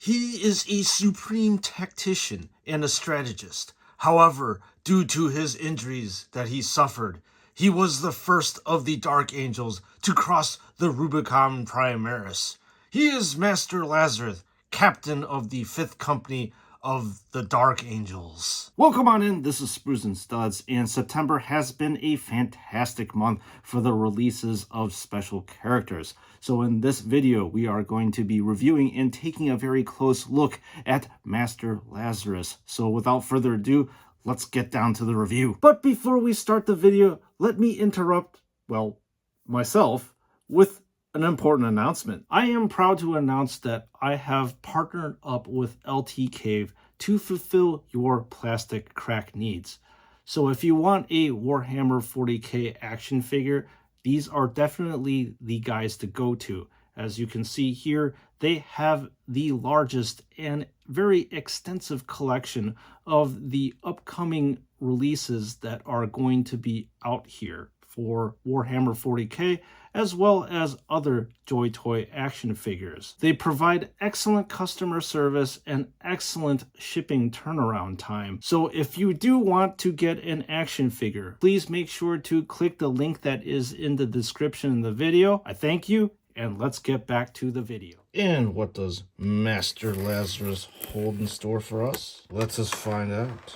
He is a supreme tactician and a strategist. However, due to his injuries that he suffered, he was the first of the Dark Angels to cross the Rubicon Primaris. He is Master Lazarus, captain of the 5th Company of the Dark Angels. Welcome on in, this is Sprues and Studs, and September has been a fantastic month for the releases of special characters. So in this video, we are going to be reviewing and taking a very close look at Master Lazarus. So without further ado, let's get down to the review. But before we start the video, let me interrupt, well, myself, with an important announcement. I am proud to announce that I have partnered up with LT Cave to fulfill your plastic crack needs. So if you want a Warhammer 40K action figure, these are definitely the guys to go to. As you can see here, they have the largest and very extensive collection of the upcoming releases that are going to be out here for Warhammer 40K, as well as other JoyToy action figures. They provide excellent customer service and excellent shipping turnaround time. So if you do want to get an action figure, please make sure to click the link that is in the description in the video. I thank you, and let's get back to the video. And what does Master Lazarus hold in store for us? Let's us find out.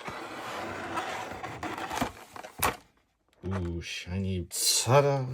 Ooh, shiny. Ta-da!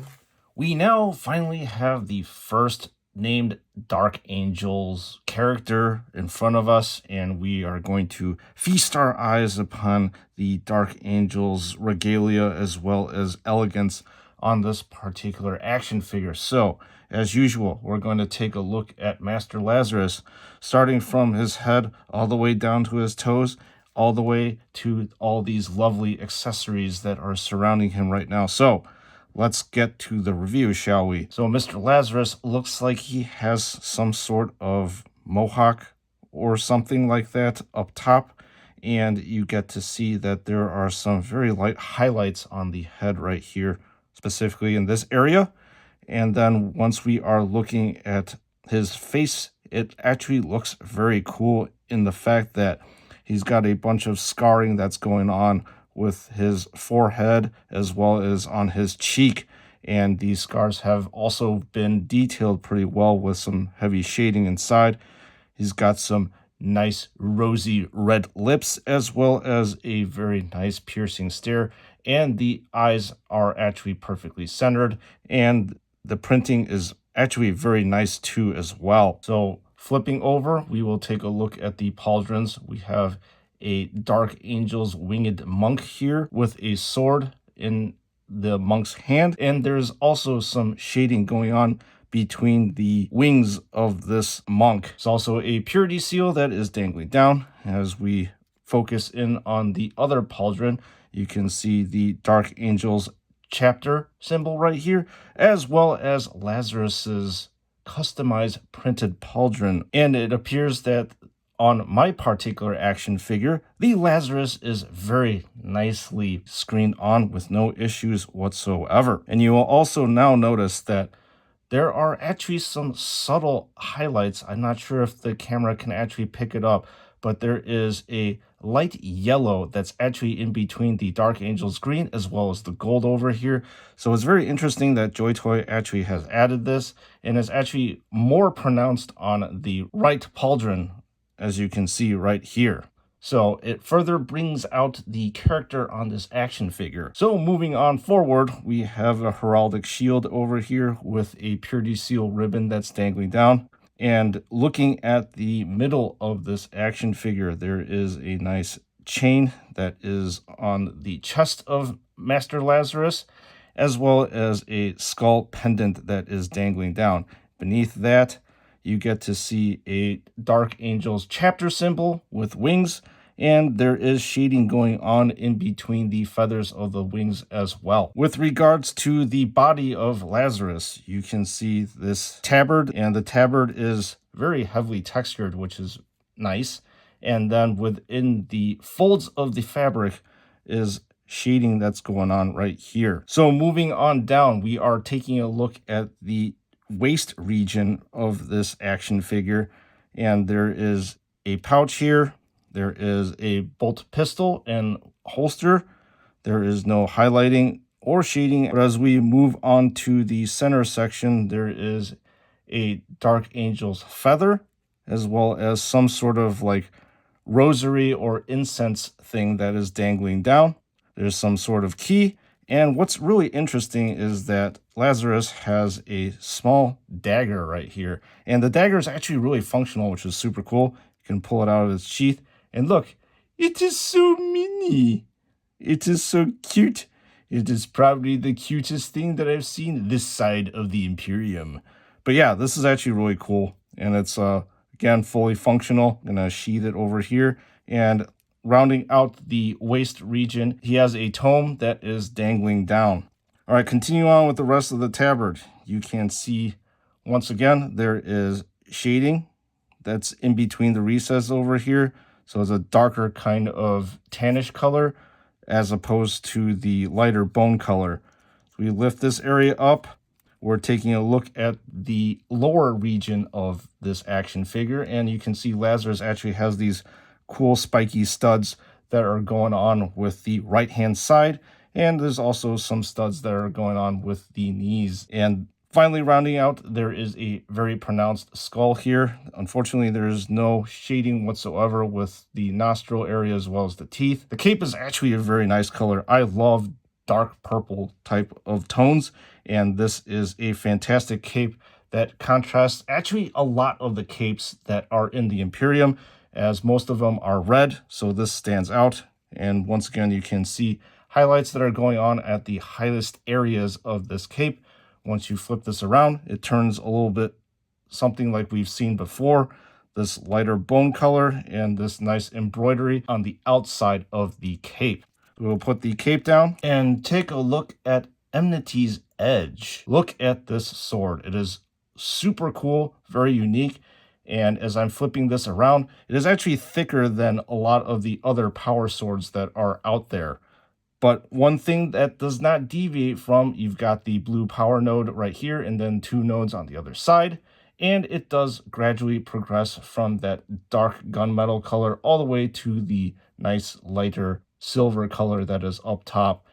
We now finally have the first named Dark Angels character in front of us, and we are going to feast our eyes upon the Dark Angels regalia as well as elegance on this particular action figure. So, as usual, we're going to take a look at Master Lazarus, starting from his head all the way down to his toes, all the way to all these lovely accessories that are surrounding him right now. So, let's get to the review, shall we? So Mr. Lazarus looks like he has some sort of mohawk or something like that up top. And you get to see that there are some very light highlights on the head right here, specifically in this area. And then once we are looking at his face, it actually looks very cool in the fact that he's got a bunch of scarring that's going on with his forehead as well as on his cheek, and these scars have also been detailed pretty well with some heavy shading inside. He's got some nice rosy red lips as well as a very nice piercing stare, and the eyes are actually perfectly centered, and the printing is actually very nice too as well. So flipping over, we will take a look at the pauldrons. We have a Dark Angel's winged monk here with a sword in the monk's hand, and there's also some shading going on between the wings of this monk. It's also a purity seal that is dangling down. As we focus in on the other pauldron, you can see the Dark Angel's chapter symbol right here, as well as Lazarus's customized printed pauldron. And it appears that on my particular action figure, the Lazarus is very nicely screened on with no issues whatsoever. And you will also now notice that there are actually some subtle highlights. I'm not sure if the camera can actually pick it up, but there is a light yellow that's actually in between the Dark Angel's green as well as the gold over here. So it's very interesting that JoyToy actually has added this, and it's actually more pronounced on the right pauldron, as you can see right here. So it further brings out the character on this action figure. So moving on forward, we have a heraldic shield over here with a purity seal ribbon that's dangling down. And looking at the middle of this action figure, there is a nice chain that is on the chest of Master Lazarus, as well as a skull pendant that is dangling down. Beneath that, you get to see a Dark Angel's chapter symbol with wings, and there is shading going on in between the feathers of the wings as well. With regards to the body of Lazarus, you can see this tabard, and the tabard is very heavily textured, which is nice. And then within the folds of the fabric is shading that's going on right here. So moving on down, we are taking a look at the waist region of this action figure, And there is a pouch here. There is a bolt pistol and holster. There is no highlighting or shading. But as we move on to the center section, there is a Dark Angel's feather, as well as some sort of like rosary or incense thing that is dangling down. There's some sort of key. And what's really interesting is that Lazarus has a small dagger right here. And the dagger is actually really functional, which is super cool. You can pull it out of its sheath. And look, it is so mini. It is so cute. It is probably the cutest thing that I've seen this side of the Imperium. But yeah, this is actually really cool. And it's, again, fully functional. I'm going to sheath it over here. And rounding out the waist region, he has a tome that is dangling down. All right, continue on with the rest of the tabard. You can see, once again, there is shading that's in between the recess over here. So it's a darker kind of tannish color as opposed to the lighter bone color. So we lift this area up. We're taking a look at the lower region of this action figure, and you can see Lazarus actually has these cool spiky studs that are going on with the right-hand side, and there's also some studs that are going on with the knees. And finally, rounding out, there is a very pronounced skull here. Unfortunately, there's no shading whatsoever with the nostril area as well as the teeth. The cape is actually a very nice color. I love dark purple type of tones, and this is a fantastic cape that contrasts actually a lot of the capes that are in the Imperium, as most of them are red, so this stands out. And once again, you can see highlights that are going on at the highest areas of this cape. Once you flip this around, it turns a little bit something like we've seen before. This lighter bone color and this nice embroidery on the outside of the cape. We'll put the cape down and take a look at Enmity's Edge. Look at this sword. It is super cool, very unique. And as I'm flipping this around, it is actually thicker than a lot of the other power swords that are out there. But one thing that does not deviate from, you've got the blue power node right here and then 2 nodes on the other side. And it does gradually progress from that dark gunmetal color all the way to the nice lighter silver color that is up top.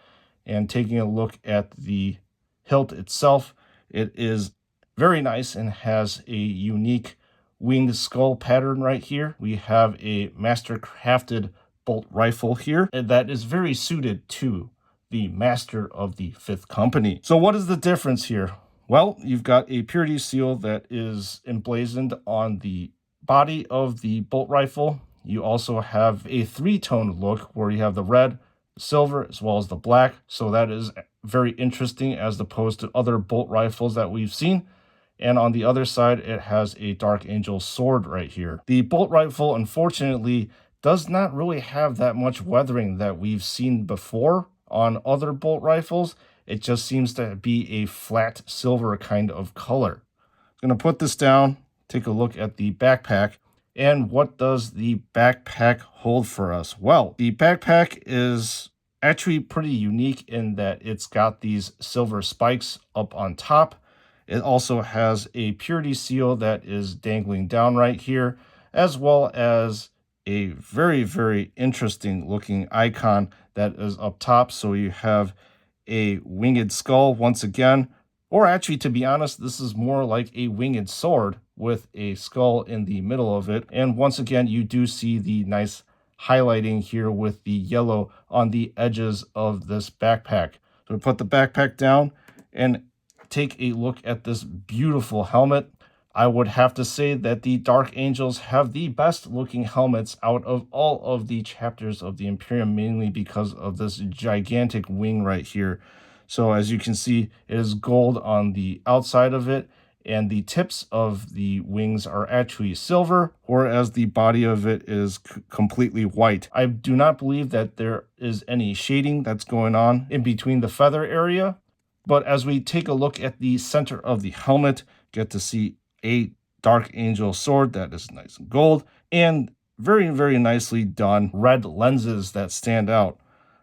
And taking a look at the hilt itself, it is very nice and has a unique winged skull pattern right here. We have a master crafted bolt rifle here, and that is very suited to the master of the 5th Company. So what is the difference here? Well, you've got a purity seal that is emblazoned on the body of the bolt rifle. You also have a 3-tone look where you have the red, silver, as well as the black. So that is very interesting as opposed to other bolt rifles that we've seen. And on the other side, it has a Dark Angel sword right here. The bolt rifle, unfortunately, does not really have that much weathering that we've seen before on other bolt rifles. It just seems to be a flat silver kind of color. I'm going to put this down, take a look at the backpack. And what does the backpack hold for us? Well, the backpack is actually pretty unique in that it's got these silver spikes up on top. It also has a purity seal that is dangling down right here, as well as a very, very interesting looking icon that is up top. So you have a winged skull once again, or actually, to be honest, this is more like a winged sword with a skull in the middle of it. And once again, you do see the nice highlighting here with the yellow on the edges of this backpack. So we put the backpack down and take a look at this beautiful helmet. I would have to say that the Dark Angels have the best looking helmets out of all of the chapters of the Imperium, mainly because of this gigantic wing right here. So as you can see, it is gold on the outside of it, and the tips of the wings are actually silver, whereas the body of it is completely white. I do not believe that there is any shading that's going on in between the feather area. But as we take a look at the center of the helmet, get to see a Dark Angel sword that is nice and gold, and very, very nicely done red lenses that stand out.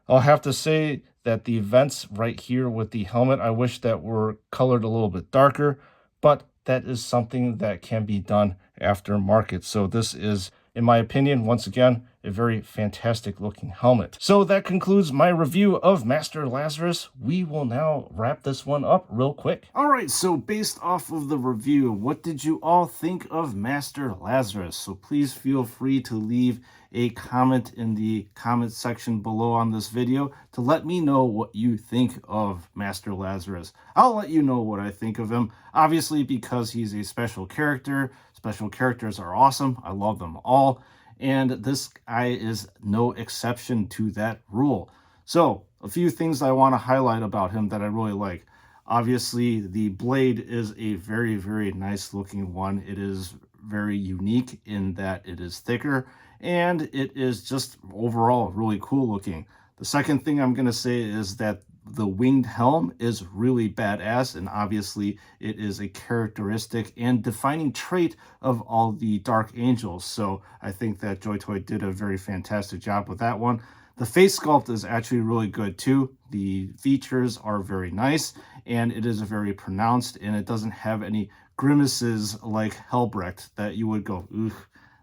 I'll have to say that the vents right here with the helmet, I wish that were colored a little bit darker, but that is something that can be done aftermarket. So this is, in my opinion, once again, a very fantastic looking helmet. So that concludes my review of Master Lazarus. We will now wrap this one up real quick. All right, so based off of the review, what did you all think of Master Lazarus? So please feel free to leave a comment in the comment section below on this video to let me know what you think of Master Lazarus. I'll let you know what I think of him, obviously, because he's a special character. Special characters are awesome. I love them all. And this guy is no exception to that rule. So a few things I want to highlight about him that I really like. Obviously, the blade is a very, very nice looking one. It is very unique in that it is thicker, and it is just overall really cool looking. The second thing I'm going to say is that the winged helm is really badass, and obviously it is a characteristic and defining trait of all the Dark Angels. So I think that JoyToy did a very fantastic job with that one. The face sculpt is actually really good too. The features are very nice, and it is very pronounced, and it doesn't have any grimaces like Helbrecht that you would go, ugh,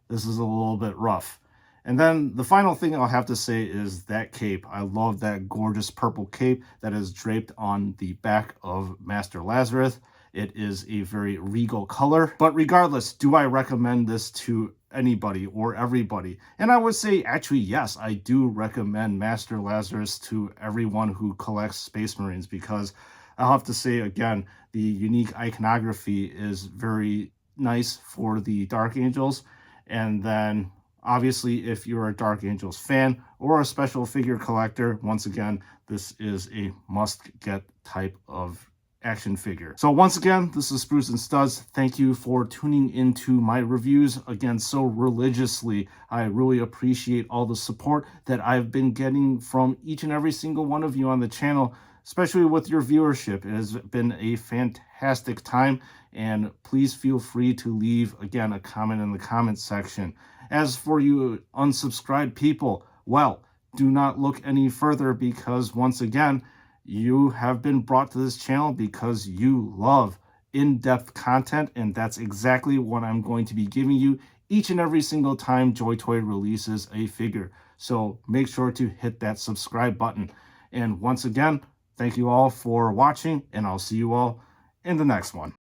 this is a little bit rough. And then the final thing I'll have to say is that cape. I love that gorgeous purple cape that is draped on the back of Master Lazarus. It is a very regal color. But regardless, do I recommend this to anybody or everybody? And I would say, actually, yes, I do recommend Master Lazarus to everyone who collects Space Marines, because I'll have to say, again, the unique iconography is very nice for the Dark Angels. And then obviously, if you're a Dark Angels fan or a special figure collector, once again, this is a must-get type of action figure. So once again, this is Spruce and Studs. Thank you for tuning into my reviews again so religiously. I really appreciate all the support that I've been getting from each and every single one of you on the channel, especially with your viewership. It has been a fantastic time, and please feel free to leave, again, a comment in the comment section. As for you unsubscribed people, well, do not look any further, because once again, you have been brought to this channel because you love in-depth content, and that's exactly what I'm going to be giving you each and every single time JoyToy releases a figure. So make sure to hit that subscribe button. And once again, thank you all for watching, and I'll see you all in the next one.